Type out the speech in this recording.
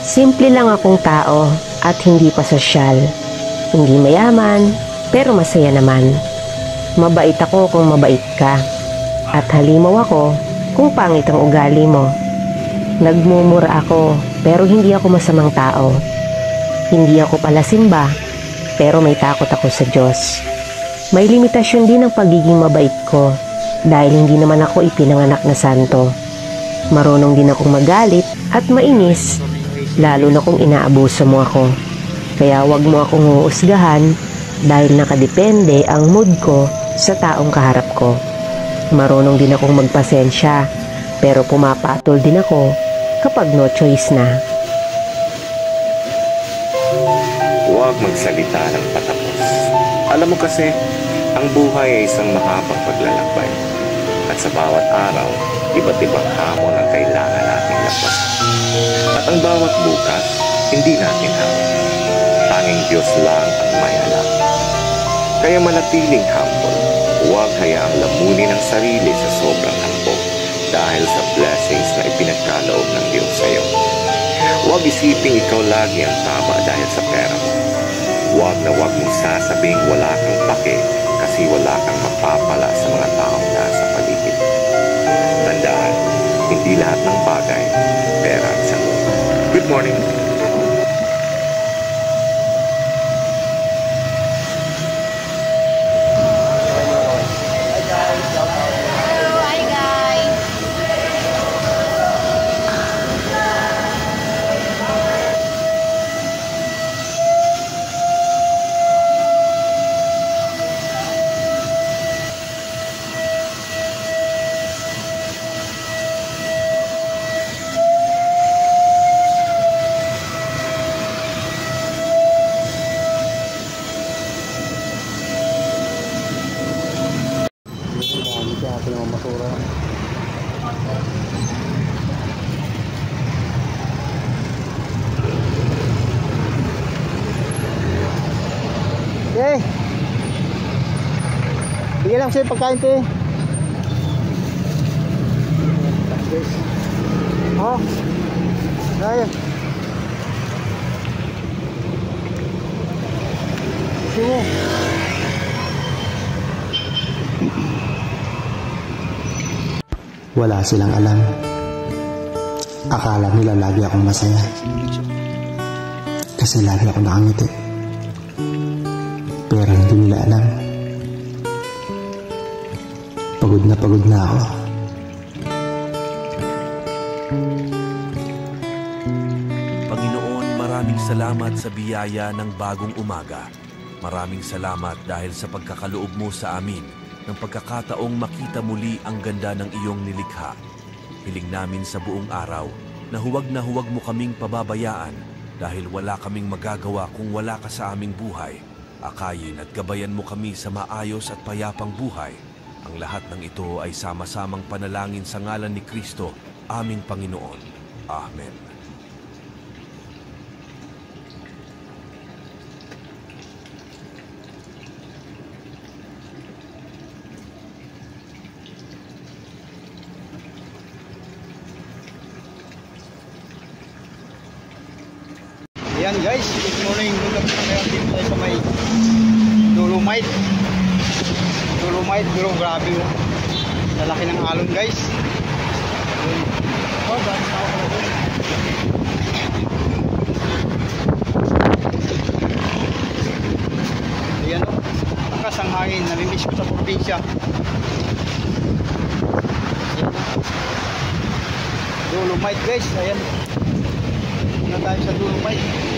Simple lang akong tao at hindi pa sosyal. Hindi mayaman, pero masaya naman. Mabait ako kung mabait ka. At halimaw ako kung pangit ang ugali mo. Nagmumura ako, pero hindi ako masamang tao. Hindi ako palasimba, pero may takot ako sa Diyos. May limitasyon din ang pagiging mabait ko dahil hindi naman ako ipinanganak na santo. Marunong din akong magalit at mainis, lalo na kung inaabuso mo ako. Kaya wag mo akong huusgahan dahil nakadepende ang mood ko sa taong kaharap ko. Marunong din akong magpasensya, pero pumapatol din ako kapag no choice na. Huwag magsalita ng patapos. Alam mo kasi, ang buhay ay isang mahabang paglalakbay. At sa bawat araw, iba't ibang hamon ang kailangan nating lampasan. At ang bawat bukas, hindi natin hamon. Tanging Diyos lang ang may alam. Kaya manatiling humble. Huwag hayaang lamunin ang sarili sa sobrang hambog dahil sa blessings na ipinagkaloob ng Diyos sa iyo. Huwag isiping ikaw lagi ang tama dahil sa pera mo. Huwag na huwag mong sasabing wala kang pake kasi wala kang mapapala sa mga taong nasa paligid. Tandaan, hindi lahat ng bagay pera ang sagot. Good morning! Okay. Bigyan lang sa'yo pagkain ko eh. Oh. Ayan. Gusto mo. Wala silang alam. Akala nila lagi akong masaya. Kasi lagi ako nakangiti. Pero hindi nila alam. Pagod na ako. Panginoon, maraming salamat sa biyaya ng bagong umaga. Maraming salamat dahil sa pagkakaloob mo sa amin ng pagkakataong makita muli ang ganda ng iyong nilikha. Hiling namin sa buong araw na huwag mo kaming pababayaan dahil wala kaming magagawa kung wala ka sa aming buhay. Akayin at gabayan mo kami sa maayos at payapang buhay. Ang lahat ng ito ay sama-samang panalangin sa ngalan ni Kristo, aming Panginoon. Amen. Ayan guys, good morning. Good afternoon. Dito tayo sa may Dolomite. Pero grabe oh. Lalaki ng alon guys. Oh, dami na ako pala doon. Ayan oh. Lakas ang hangin. Namimiss ko sa probinsya. Ayan oh. Dolomite guys. Ayan. Na tayo sa Dolomite.